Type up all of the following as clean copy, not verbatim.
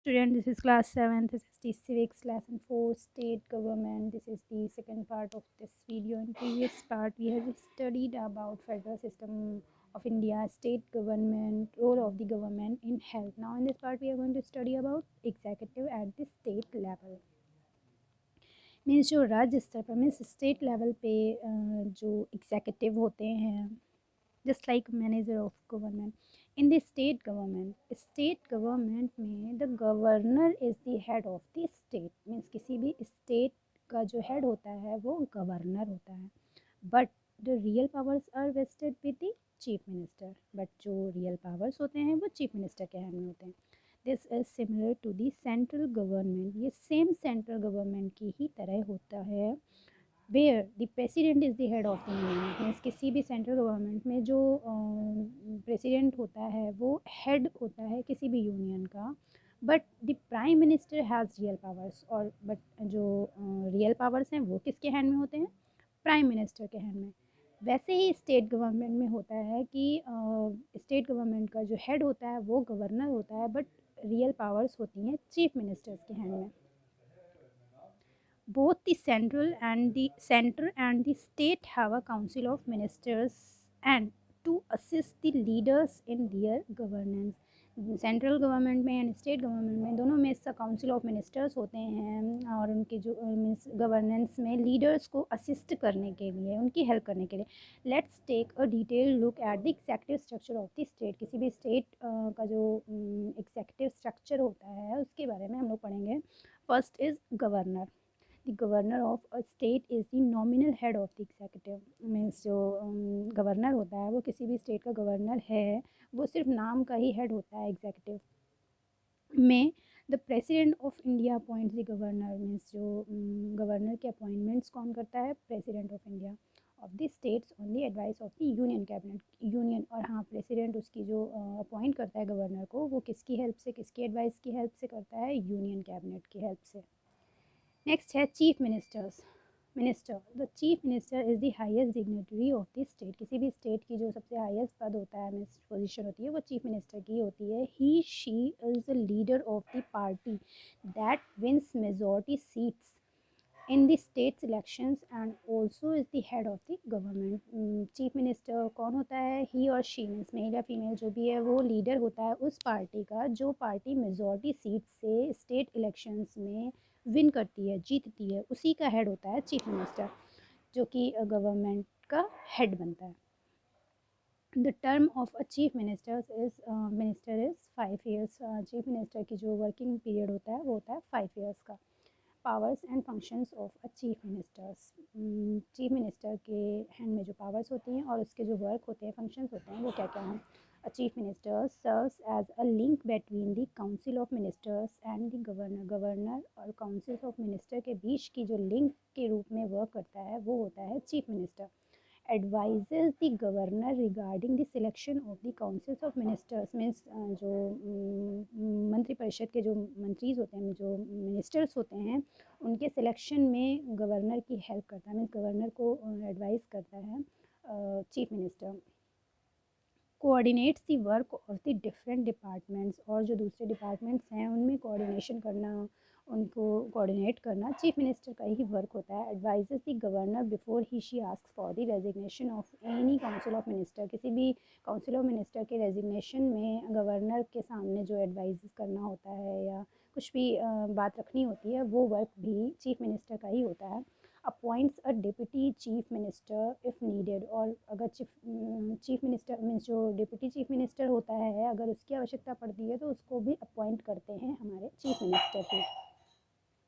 student, this is class 7th, this is the civics lesson 4 state government. This is the second part of this video. In previous part we have studied about federal system of India, state government, role of the government in health. Now in this part we are going to study about executive at the state level. Means जो राज्य स्तर पर means state level पे जो executive होते हैं, just like manager of government in the state government में the governor is the head of the state. Means किसी भी स्टेट का जो हेड होता है वो गवर्नर होता है, but the real powers are vested with the chief minister. But जो रियल पावर्स होते हैं वो चीफ मिनिस्टर के हैंड में होते हैं। This is similar to the central government. ये सेम सेंट्रल गवर्नमेंट की ही तरह होता है, where the president is the head of the union. Means किसी भी सेंट्रल गवर्नमेंट में जो प्रेसिडेंट होता है वो हेड होता है किसी भी यूनियन का, but the prime minister has real powers. और बट जो रियल पावर्स हैं वो किसके हैंड में होते हैं? प्राइम मिनिस्टर के हैंड में। वैसे ही स्टेट गवर्नमेंट में होता है कि स्टेट गवर्नमेंट का जो हेड होता है वो गवर्नर होता है, बट रियल पावर्स होती हैं चीफ मिनिस्टर्स के हैंड में। Both the center and the state have a council of ministers and to assist the leaders in their governance. Central government में एंड स्टेट गवर्नमेंट में दोनों में इसका काउंसिल ऑफ मिनिस्टर्स होते हैं, और उनके जो मीन्स गवर्नेंस में लीडर्स को असिस्ट करने के लिए, उनकी हेल्प करने के लिए। Let's take a detail look at the executive structure of the state. किसी भी स्टेट का जो एग्जीक्यूटिव स्ट्रक्चर होता है उसके बारे में हम लोग पढ़ेंगे। First is governor. The governor of a state is the nominal head of the executive. Means जो गवर्नर होता है वो किसी भी स्टेट का गवर्नर है, वो सिर्फ नाम का ही हेड होता है एग्जीक्यूटिव में। The president of India appoints the governor. Means जो गवर्नर के अपॉइंटमेंट्स कौन करता है? President of India of the states on the advice of the union cabinet. Union, और हाँ, प्रेसिडेंट उसकी जो अपॉइंट करता है गवर्नर को, वो किसकी हेल्प से, किसकी एडवाइस की हेल्प से करता है? यूनियन कैबिनेट की हेल्प से। नेक्स्ट है chief ministers. The chief minister is the highest dignitary of the state. किसी भी स्टेट की जो सबसे हाईएस्ट पद होता है, मीन्स पोजीशन होती है, वो चीफ मिनिस्टर की होती है। He she is the leader of the party that wins majority seats in the states elections and also is the head of the government. Chief minister कौन होता है? ही और शी, मीन्स मेल या female जो भी है, वो leader होता है उस पार्टी का जो पार्टी मेजॉरिटी सीट से स्टेट इलेक्शंस में विन करती है, जीतती है, उसी का हेड होता है चीफ मिनिस्टर, जो कि गवर्नमेंट का हेड बनता है। The term of a chief minister is 5 years. Chief minister की जो वर्किंग पीरियड होता है वो होता है 5 ईयर्स का। Powers and functions of a chief ministers. Chief minister के हैंड में जो पावर्स होती हैं और उसके जो वर्क होते हैं, फंक्शंस होते हैं, वो क्या क्या हैं? A chief minister serves as a link between the council of ministers and the governor. Governor और काउंसिल ऑफ मिनिस्टर के बीच की जो लिंक के रूप में वर्क करता है वो होता है chief minister. Advises the governor regarding the selection of the councils of ministers. Means जो मंत्रिपरिषद के जो मंत्रीज होते हैं, जो मिनिस्टर्स होते हैं, उनके सिलेक्शन में गवर्नर की हेल्प करता है। मीन्स गवर्नर को एडवाइस करता है chief minister. Coordinates the work of the different departments. और जो दूसरे डिपार्टमेंट्स हैं उनमें कोऑर्डिनेशन करना, उनको कोऑर्डिनेट करना चीफ मिनिस्टर का ही वर्क होता है। Advises the governor before he she asks for the resignation of any council of minister. किसी भी काउंसिल ऑफ मिनिस्टर के रेजिग्नेशन में गवर्नर के सामने जो एडवाइस करना होता है या कुछ भी बात रखनी होती है, वो वर्क भी चीफ मिनिस्टर का ही होता है। Appoints a deputy chief minister if needed. और अगर चीफ मिनिस्टर मीन्स जो डिप्टी चीफ मिनिस्टर होता है, अगर उसकी आवश्यकता पड़ती है तो उसको भी अपॉइंट करते हैं हमारे चीफ मिनिस्टर भी।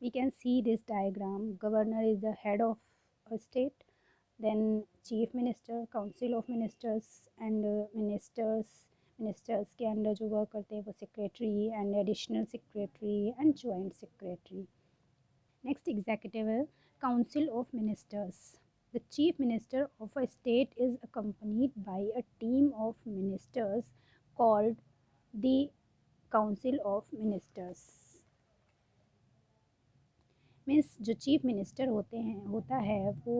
We can see this diagram. Governor is the head of a state, then chief minister, council of ministers and ministers के अंडर जो वर्क करते हैं वो secretary and additional secretary and joint secretary. Next executive is Council of Ministers. The Chief Minister of a state is accompanied by a team of ministers called the Council of Ministers. Means जो chief minister होता है वो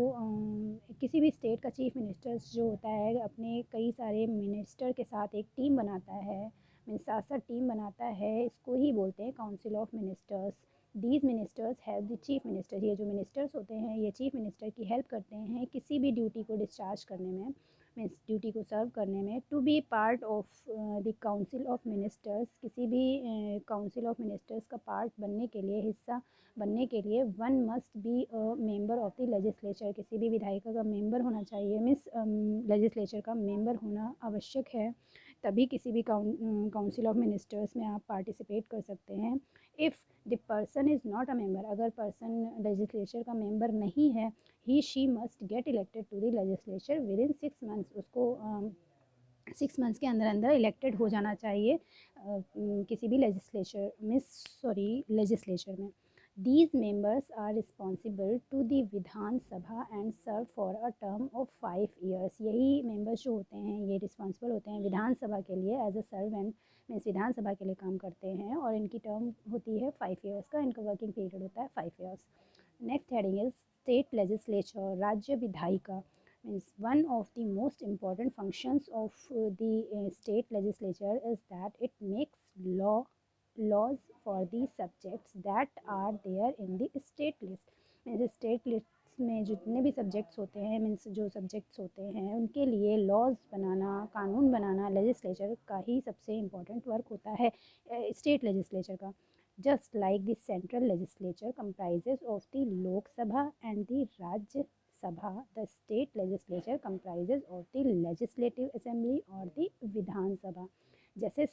किसी भी state का chief minister जो होता है अपने कई सारे मिनिस्टर के साथ एक टीम बनाता है। मीन्स 7 टीम बनाता है, इसको ही बोलते हैं council of ministers. These ministers have the chief minister, ये जो मिनिस्टर्स होते हैं ये चीफ मिनिस्टर की हेल्प करते हैं किसी भी ड्यूटी को डिस्चार्ज करने में, मीन्स ड्यूटी को सर्व करने में। To be part of the council of ministers, किसी भी काउंसिल ऑफ मिनिस्टर्स का पार्ट बनने के लिए, हिस्सा बनने के लिए, one must be a member of the legislature, किसी भी विधायिका का मेंबर होना चाहिए, मीन्स लेजिस्लेचर का मेंबर होना आवश्यक है, तभी किसी भी काउंसिल ऑफ मिनिस्टर्स में आप पार्टिसिपेट कर सकते हैं। If the person is not a member, अगर पर्सन लेजिस्लेचर का मेंबर नहीं है, he she must get elected to the legislature within 6 months, उसको 6 मंथ्स के अंदर अंदर इलेक्टेड हो जाना चाहिए किसी भी लेजिस्लेचर में। These members are responsible to the Vidhan Sabha and serve for a term of 5 years। यही मेंबर्स जो होते हैं ये रिस्पॉन्सिबल होते हैं विधान सभा के लिए, as a servant, means Vidhan Sabha के लिए काम करते हैं, और इनकी टर्म होती है 5 ईयर्स का, इनका वर्किंग पीरियड होता है 5 years. Next heading is state legislature, राज्य विधायिका। means one of the most important functions of the state legislature is that it makes laws for the subjects that are there in the state list। means state list में जितने भी subjects होते हैं, means जो subjects होते हैं उनके लिए लॉज बनाना, कानून बनाना लेजिस्लेचर का ही सबसे इम्पोर्टेंट वर्क होता है, स्टेट लेजिस्लेचर का। Just like the central legislature comprises of the लोक सभा एंड द राज्य सभा, the state legislature comprises of the legislative assembly और द विधान सभा। जैसे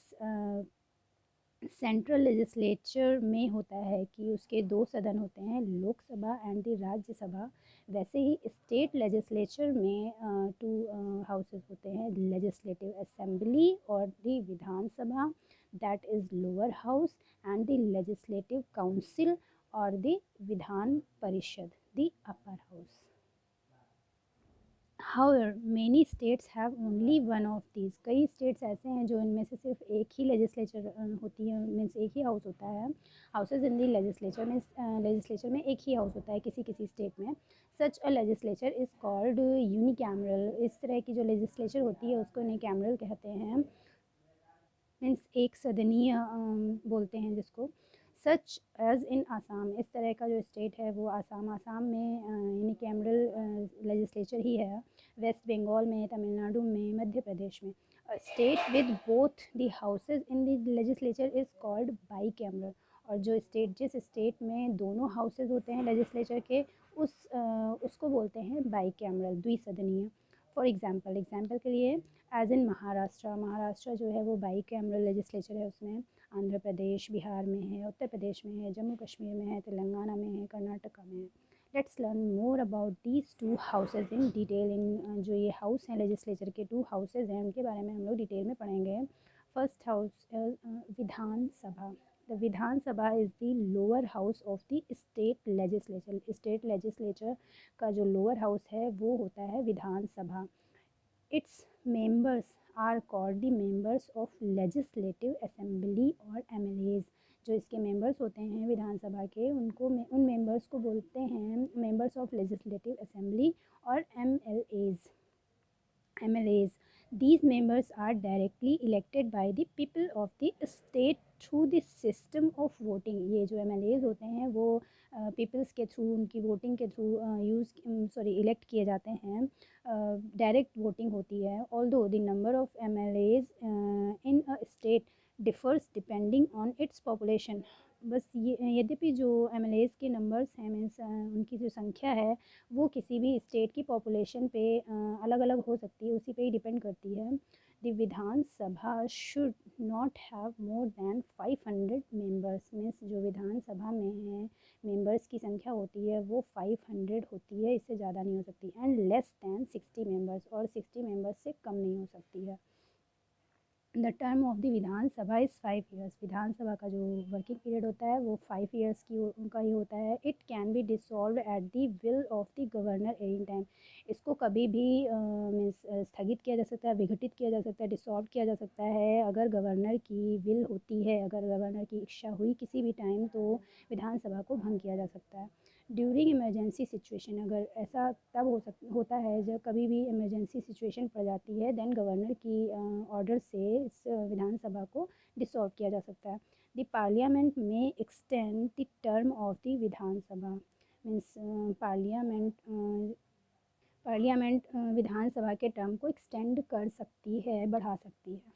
सेंट्रल लेजिस्लेचर में होता है कि उसके 2 सदन होते हैं, लोकसभा एंड द राज्यसभा, वैसे ही स्टेट लेजिस्लेचर में 2 हाउसेस होते हैं, लेजिस्लेटिव असेंबली और the Vidhan Sabha, that is lower house, and the legislative council और द विधान परिषद, the upper house. However, many states have only one of these। कई स्टेट्स ऐसे हैं जो इनमें से सिर्फ एक ही लेजिस्लेचर होती है, मीन्स एक ही हाउस होता है। हाउसेज इन दी लेजिस्लेचर में, लेजिस्लेचर में एक ही हाउस होता है किसी किसी स्टेट में। Such a legislature is called unicameral. इस तरह की जो लेजिस्लेचर होती है उसको यूनिकैमरल कहते हैं, मीन्स एक सदनीय बोलते हैं जिसको। सच एज़ इन आसाम, इस तरह का जो स्टेट है वो आसाम, आसाम में यूनिकैमरल लेजिस्लेचर ही है। वेस्ट बंगाल में, तमिलनाडु में, मध्य प्रदेश में। State with both the houses in the legislature is called by cameral. और जो स्टेट, जिस स्टेट में दोनों हाउसेज होते हैं लेजिस्लेचर के, उसको बोलते हैं बाई कैमरल, द्विसदनीय। फॉर एग्जाम्पल के लिए, एज इन महाराष्ट्र, महाराष्ट्र जो है वो बाई कैमरल लेजिस्लेचर है उसमें। आंध्र प्रदेश बिहार में है, उत्तर प्रदेश में है, जम्मू कश्मीर में है, तेलंगाना में है, कर्नाटका में है। Let's learn more about these 2 houses in detail. इन जो ये हाउस हैं लेजिस्लेचर के 2 हाउसेज हैं उनके बारे में हम लोग डिटेल में पढ़ेंगे। First house Vidhan Sabha. The Vidhan Sabha is the lower house of the state legislature. State legislature का जो लोअर हाउस है वो होता है Vidhan Sabha. Its members are called the members of legislative assembly और एमएलएज। जो इसके मेंबर्स होते हैं विधानसभा के, उनको उन मेंबर्स को बोलते हैं मेंबर्स ऑफ लेजिस्लेटिव असेंबली और MLAs. These members are directly elected by the people of the state through the system of voting। ये जो एमएलएज होते हैं वो पीपल्स के थ्रू, उनकी वोटिंग के थ्रू इलेक्ट किए जाते हैं। डायरेक्ट वोटिंग होती है। Although the number of MLAs in a state differs depending on its population. बस ये, यद्यपि जो एमएलएज के नंबर्स हैं, मीन्स उनकी जो संख्या है वो किसी भी स्टेट की पॉपुलेशन पे अलग अलग हो सकती है, उसी पे ही डिपेंड करती है। The Vidhan Sabha should not have more than 500 members. Means जो विधान सभा में है मेंबर्स की संख्या होती है वो 500 होती है, इससे ज़्यादा नहीं हो सकती। एंड लेस दैन 60 मेंबर्स, और 60 मेंबर्स से कम नहीं हो सकती है। The term of the Vidhan Sabha is 5 years. विधानसभा का जो वर्किंग पीरियड होता है वो 5 ईयर्स की उनका ही होता है। It can be dissolve at the will of the governor any time. इसको कभी भी मीन्स स्थगित किया जा सकता है, विघटित किया जा सकता है, डिसॉल्व किया जा सकता है अगर गवर्नर की विल होती है, अगर गवर्नर की इच्छा हुई किसी भी टाइम तो विधानसभा को भंग किया जा सकता है। ड्यूरिंग इमरजेंसी सिचुएशन, अगर ऐसा तब होता है जब कभी भी इमरजेंसी सिचुएशन पड़ जाती है, देन गवर्नर की ऑर्डर से इस विधानसभा को डिसॉल्व किया जा सकता है। द पार्लियामेंट में extend the term of the Vidhan Sabha, means parliament Vidhan Sabha के टर्म को एक्सटेंड कर सकती है, बढ़ा सकती है।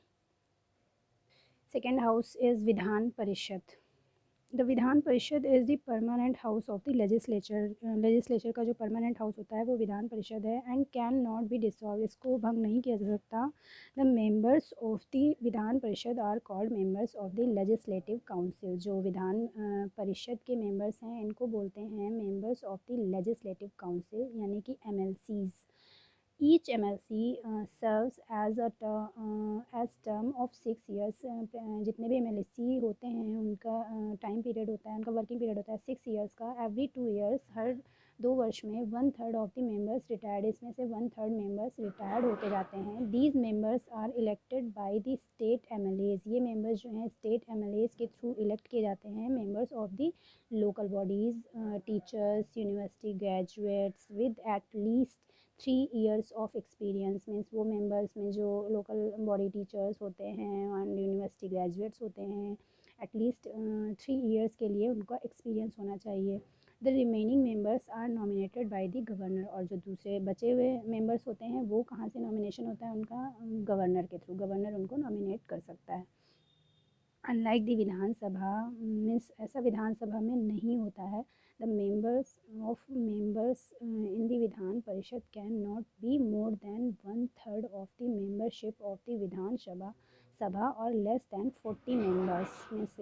Second house is Vidhan Parishad. The Vidhan परिषद is the permanent house of the legislature. Legislature का जो परमानेंट हाउस होता है वो विधान परिषद है, and can not B dissolve, इसको भंग नहीं किया जा सकता। The members of the Vidhan Parishad are called members of the legislative council. जो विधान परिषद के मेंबर्स हैं इनको बोलते हैं members of the legislative council, यानी कि MLCs। Each MLC serves as term of 6 years। जितने भी MLC होते हैं उनका टाइम पीरियड होता है, उनका वर्किंग पीरियड होता है 6 years का। एवरी 2 years, हर 2 वर्ष में 1/3 ऑफ द मेंबर्स रिटायर्ड, इसमें से 1/3 मेंबर्स रिटायर्ड होते जाते हैं। These members are elected by the state MLAs। ये मेंबर्स जो हैं स्टेट MLAs के थ्रू इलेक्ट किए जाते हैं। Members of the local bodies, teachers, university graduates with at least 3 years of experience, means वो मेंबर्स में जो लोकल बॉडी टीचर्स होते हैं एंड यूनिवर्सिटी ग्रेजुएट्स होते हैं, एटलीस्ट 3 years के लिए उनका एक्सपीरियंस होना चाहिए। The remaining members are nominated by the governor. और जो दूसरे बचे हुए मेंबर्स होते हैं वो कहाँ से नॉमिनेशन होता है उनका? गवर्नर के थ्रू, गवर्नर उनको नॉमिनेट कर सकता है। अनलाइक द विधानसभा, मीन्स ऐसा विधानसभा में नहीं होता है। The members in the Vidhan Parishad can not be more than 1/3 of the membership of the Vidhan Sabha और लेस देन 40 मेंबर्स। मीन्स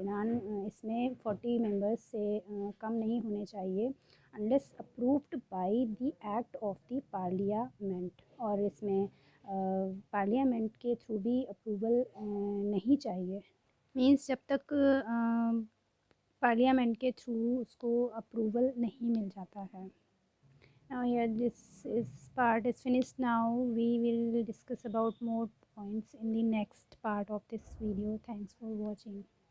इसमें 40 मेंबर्स से कम नहीं होने चाहिए, unless approved by the act of the parliament. और इसमें पार्लियामेंट के थ्रू भी अप्रूवल नहीं चाहिए, मीन्स जब तक पार्लियामेंट के थ्रू उसको अप्रूवल नहीं मिल जाता है। Now here this is part is finished. Now we will discuss about more points in the next part of this video. Thanks for watching.